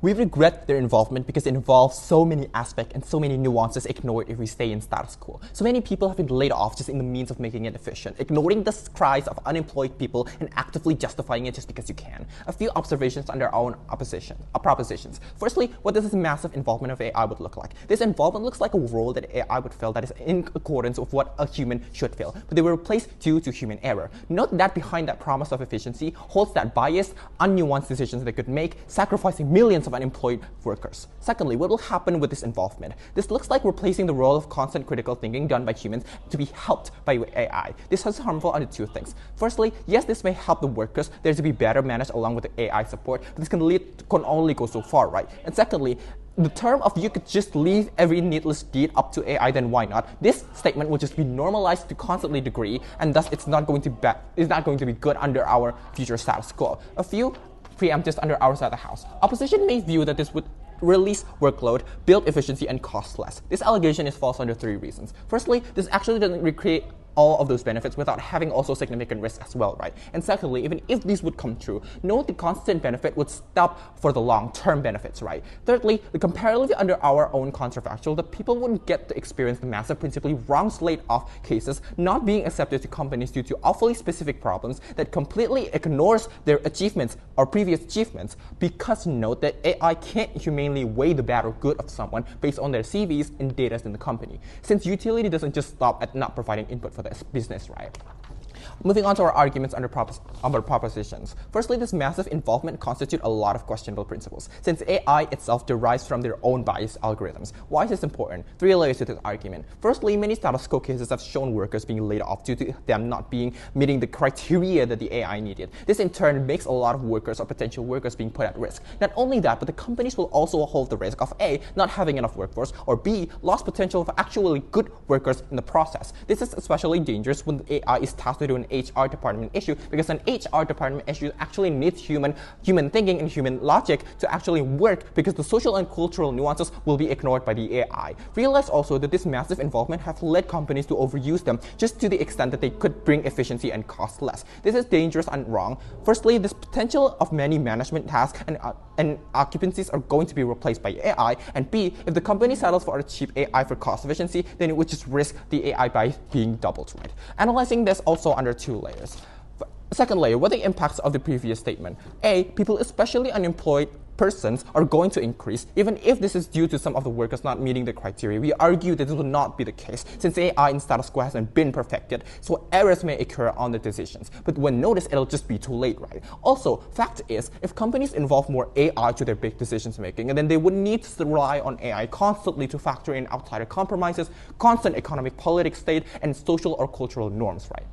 We regret their involvement because it involves so many aspects and so many nuances ignored if we stay in status quo. So many people have been laid off just in the means of making it efficient, ignoring the cries of unemployed people and actively justifying it just because you can. A few observations under our own propositions. Firstly, what does this massive involvement of AI would look like? This involvement looks like a role that AI would fill that is in accordance with what a human should fill, but they were replaced due to human error. Note that behind that promise of efficiency holds that biased, unnuanced decisions they could make, sacrificing millions of unemployed workers. Secondly, what will happen with this involvement? This looks like replacing the role of constant critical thinking done by humans to be helped by AI. This is harmful under two things. Firstly, yes, this may help the workers there to be better managed along with the AI support, but this can only go so far, right? And secondly, the term of you could just leave every needless deed up to AI, then why not? This statement will just be normalized to constantly degree, and thus it's not going to be good under our future status quo. A few preemptives under our side of the house. Opposition may view that this would release workload, build efficiency, and cost less. This allegation is false under three reasons. Firstly, this actually doesn't recreate all of those benefits without having also significant risk as well, right? And secondly, even if these would come true, note the constant benefit would stop for the long-term benefits, right? Thirdly, the comparatively under our own counterfactual, the people wouldn't get to experience the massive, principally wrong slate-off cases not being accepted to companies due to awfully specific problems that completely ignores their achievements or previous achievements, because note that AI can't humanely weigh the bad or good of someone based on their CVs and data in the company, since utility doesn't just stop at not providing input for this business, right? Moving on to our arguments under propositions. Firstly, this massive involvement constitutes a lot of questionable principles, since AI itself derives from their own biased algorithms. Why is this important? Three layers to this argument. Firstly, many status quo cases have shown workers being laid off due to them not meeting the criteria that the AI needed. This in turn makes a lot of workers or potential workers being put at risk. Not only that, but the companies will also hold the risk of A, not having enough workforce, or B, lost potential of actually good workers in the process. This is especially dangerous when the AI is tasked with an HR department issue, because an HR department issue actually needs human thinking and human logic to actually work, because the social and cultural nuances will be ignored by the AI. Realize also that this massive involvement have led companies to overuse them just to the extent that they could bring efficiency and cost less. This is dangerous and wrong. Firstly, this potential of many management tasks and occupancies are going to be replaced by AI, and B, if the company settles for a cheap AI for cost efficiency, then it would just risk the AI by being doubled, right? Analyzing this also under two layers. Second layer, what are the impacts of the previous statement? A, people, especially unemployed persons, are going to increase, even if this is due to some of the workers not meeting the criteria. We argue that this will not be the case, since AI in status quo hasn't been perfected, so errors may occur on the decisions. But when noticed, it'll just be too late, right? Also, fact is, if companies involve more AI to their big decisions making, and then they would need to rely on AI constantly to factor in outsider compromises, constant economic, political state, and social or cultural norms, right?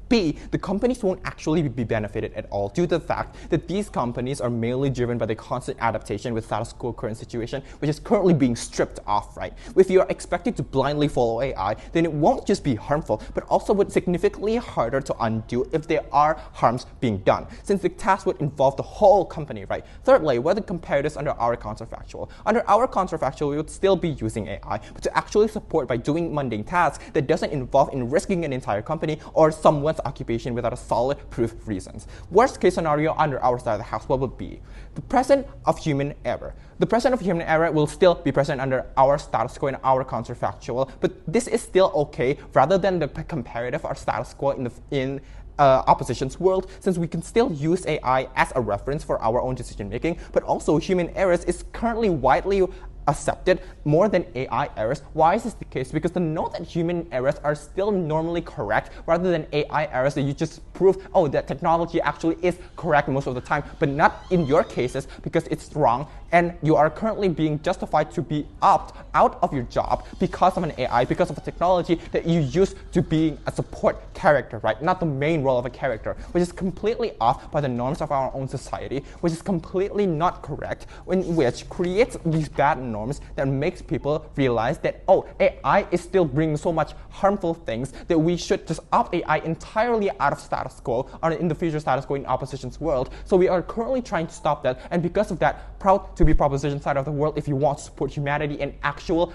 B, the companies won't actually be benefited at all due to the fact that these companies are mainly driven by the constant adaptation with status quo current situation, which is currently being stripped off, right? If you are expected to blindly follow AI, then it won't just be harmful, but also would significantly harder to undo if there are harms being done, since the task would involve the whole company, right? Thirdly, what are the comparatives under our counterfactual? Under our counterfactual, we would still be using AI, but to actually support by doing mundane tasks that doesn't involve in risking an entire company or someone's occupation without a solid proof reasons. Worst case scenario under our side of the house, what would be? The presence of human error. The presence of human error will still be present under our status quo and our counterfactual, but this is still okay rather than the comparative or status quo in opposition's world, since we can still use AI as a reference for our own decision making, but also human errors is currently widely accepted more than AI errors. Why is this the case? Because the note that human errors are still normally correct rather than AI errors that you just prove, oh, that technology actually is correct most of the time, but not in your cases because it's wrong, and you are currently being justified to be opt out of your job because of an AI, because of a technology that you use to being a support character, right? Not the main role of a character, which is completely off by the norms of our own society, which is completely not correct, in which creates these bad norms that makes people realize that, oh, AI is still bringing so much harmful things that we should just opt AI entirely out of status quo or in the future status quo in opposition's world. So we are currently trying to stop that, and because of that, proud to be proposition side of the world if you want to support humanity and actual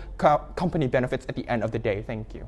company benefits at the end of the day. Thank you.